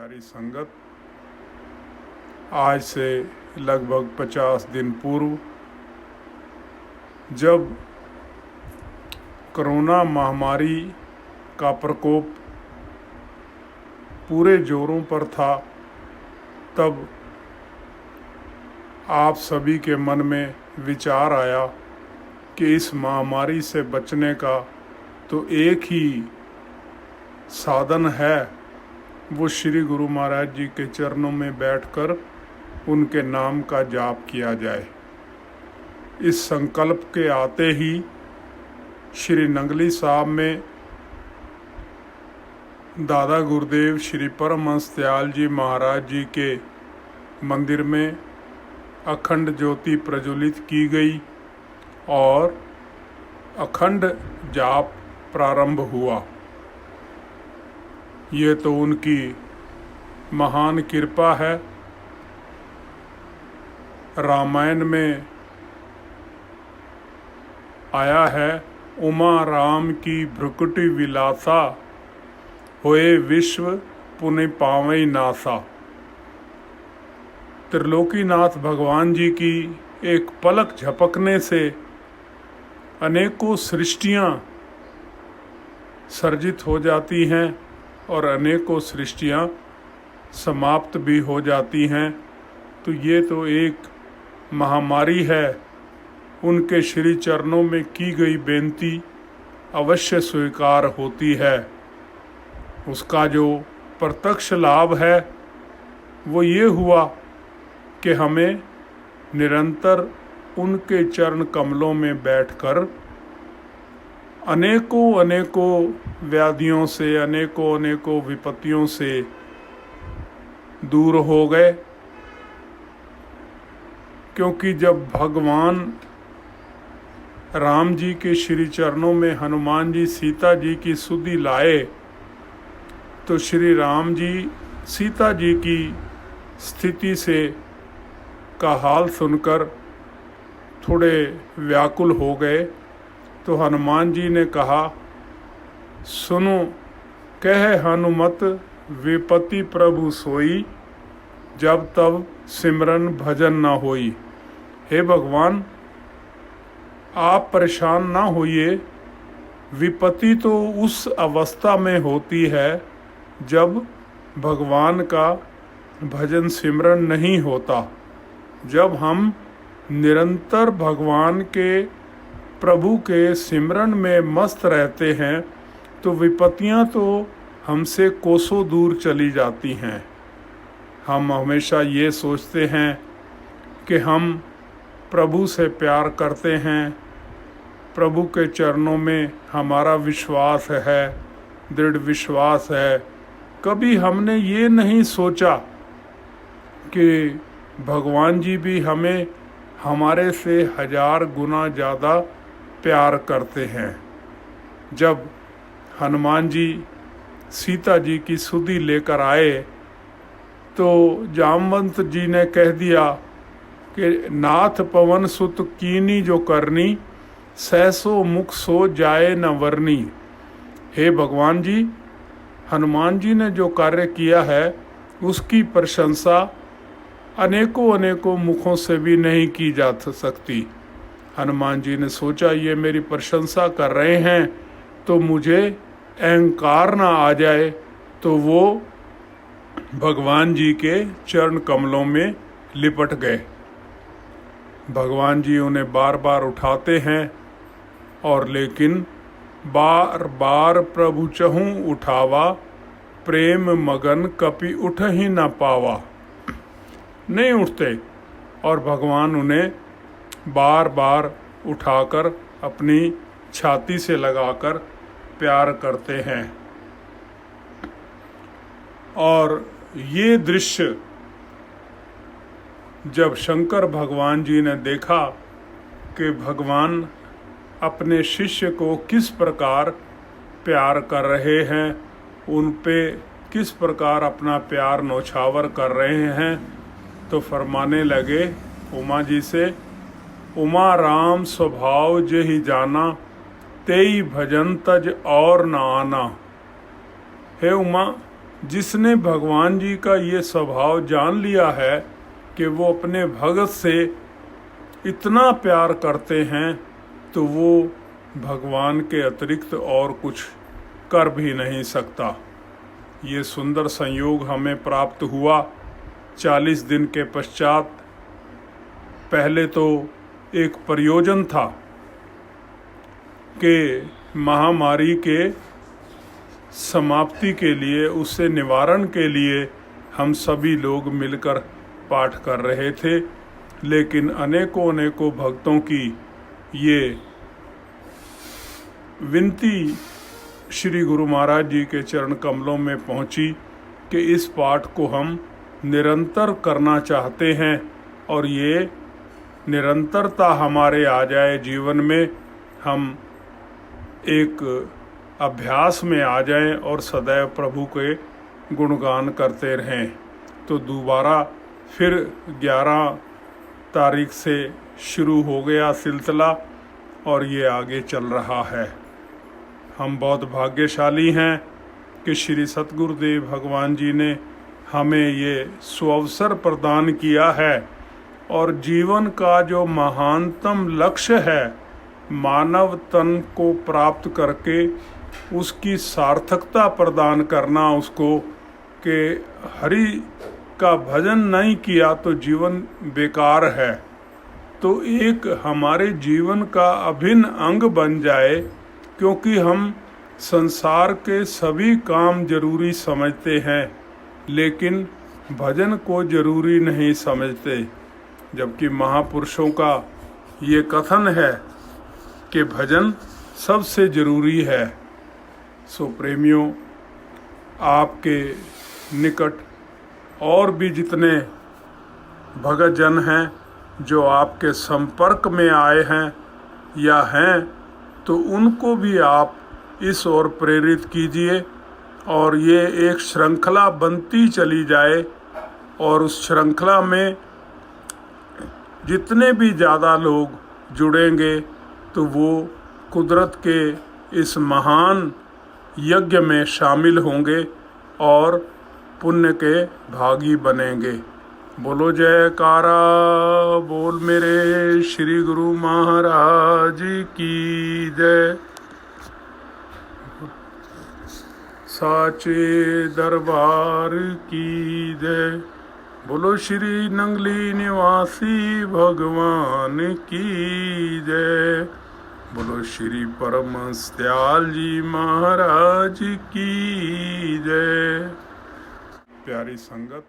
प्यारी संगत, आज से लगभग 50 दिन पूर्व जब कोरोना महामारी का प्रकोप पूरे जोरों पर था, तब आप सभी के मन में विचार आया कि इस महामारी से बचने का तो एक ही साधन है, वो श्री गुरु महाराज जी के चरणों में बैठकर उनके नाम का जाप किया जाए। इस संकल्प के आते ही श्री नंगली साहब में दादा गुरुदेव श्री परमहंस दयाल जी महाराज जी के मंदिर में अखंड ज्योति प्रज्वलित की गई और अखंड जाप प्रारंभ हुआ। ये तो उनकी महान कृपा है। रामायण में आया है, उमा राम की भ्रुकुटि विलासा, होए विश्व पुण्य पावई नासा। त्रिलोकीनाथ भगवान जी की एक पलक झपकने से अनेकों सृष्टियां सर्जित हो जाती हैं और अनेकों सृष्टियां समाप्त भी हो जाती हैं। तो ये तो एक महामारी है। उनके श्री चरणों में की गई बेनती अवश्य स्वीकार होती है। उसका जो प्रत्यक्ष लाभ है वो ये हुआ कि हमें निरंतर उनके चरण कमलों में बैठकर अनेकों व्याधियों से, अनेकों विपत्तियों से दूर हो गए। क्योंकि जब भगवान राम जी के श्री चरणों में हनुमान जी सीता जी की सुधि लाए, तो श्री राम जी सीता जी की स्थिति से का हाल सुनकर थोड़े व्याकुल हो गए। तो हनुमान जी ने कहा, सुनो कह हनुमत विपति प्रभु सोई, जब तब सिमरन भजन न होई। हे भगवान, आप परेशान ना होइए। विपत्ति तो उस अवस्था में होती है जब भगवान का भजन सिमरन नहीं होता। जब हम निरंतर भगवान के, प्रभु के सिमरन में मस्त रहते हैं तो विपत्तियां तो हमसे कोसों दूर चली जाती हैं। हम हमेशा ये सोचते हैं कि हम प्रभु से प्यार करते हैं, प्रभु के चरणों में हमारा विश्वास है, दृढ़ विश्वास है। कभी हमने ये नहीं सोचा कि भगवान जी भी हमें हमारे से 1000 गुना ज़्यादा प्यार करते हैं। जब हनुमान जी सीता जी की सुधि लेकर आए तो जामवंत जी ने कह दिया कि नाथ पवन सुत कीनी जो करनी, सहसो मुख सो जाए न वरनी। हे भगवान जी, हनुमान जी ने जो कार्य किया है उसकी प्रशंसा अनेकों मुखों से भी नहीं की जा सकती। हनुमान जी ने सोचा, ये मेरी प्रशंसा कर रहे हैं तो मुझे अहंकार ना आ जाए, तो वो भगवान जी के चरण कमलों में लिपट गए। भगवान जी उन्हें बार बार उठाते हैं और लेकिन बार बार प्रभु चहूँ उठावा, प्रेम मगन कपि उठ ही न पावा। नहीं उठते और भगवान उन्हें बार बार उठाकर अपनी छाती से लगाकर प्यार करते हैं। और ये दृश्य जब शंकर भगवान जी ने देखा कि भगवान अपने शिष्य को किस प्रकार प्यार कर रहे हैं, उन पे किस प्रकार अपना प्यार नौछावर कर रहे हैं, तो फरमाने लगे उमा जी से, उमा राम स्वभाव जेहि जाना, तेई भजन तज और न आना। हे उमा, जिसने भगवान जी का ये स्वभाव जान लिया है कि वो अपने भगत से इतना प्यार करते हैं, तो वो भगवान के अतिरिक्त और कुछ कर भी नहीं सकता। ये सुंदर संयोग हमें प्राप्त हुआ 40 दिन के पश्चात। पहले तो एक प्रयोजन था कि महामारी के समाप्ति के लिए, उससे निवारण के लिए हम सभी लोग मिलकर पाठ कर रहे थे, लेकिन अनेकों भक्तों की ये विनती श्री गुरु महाराज जी के चरण कमलों में पहुंची कि इस पाठ को हम निरंतर करना चाहते हैं और ये निरंतरता हमारे आ जाए जीवन में, हम एक अभ्यास में आ जाएं और सदैव प्रभु के गुणगान करते रहें। तो दोबारा फिर 11 तारीख से शुरू हो गया सिलसिला और ये आगे चल रहा है। हम बहुत भाग्यशाली हैं कि श्री सतगुरुदेव भगवान जी ने हमें ये सुअवसर प्रदान किया है और जीवन का जो महानतम लक्ष्य है, मानव तन को प्राप्त करके उसकी सार्थकता प्रदान करना उसको, कि हरि का भजन नहीं किया तो जीवन बेकार है, तो एक हमारे जीवन का अभिन्न अंग बन जाए, क्योंकि हम संसार के सभी काम जरूरी समझते हैं लेकिन भजन को जरूरी नहीं समझते, जबकि महापुरुषों का ये कथन है कि भजन सबसे जरूरी है। सो प्रेमियों, आपके निकट और भी जितने भगत जन हैं जो आपके संपर्क में आए हैं या हैं, तो उनको भी आप इस ओर प्रेरित कीजिए और ये एक श्रृंखला बनती चली जाए, और उस श्रृंखला में जितने भी ज़्यादा लोग जुड़ेंगे तो वो कुदरत के इस महान यज्ञ में शामिल होंगे और पुण्य के भागी बनेंगे। बोलो जयकारा बोल मेरे श्री गुरु महाराज की जय। साचे दरबार की जय। बोलो श्री नंगली निवासी भगवान की जय। बोलो श्री परमहंस दयाल जी महाराज की जय। प्यारी संगत,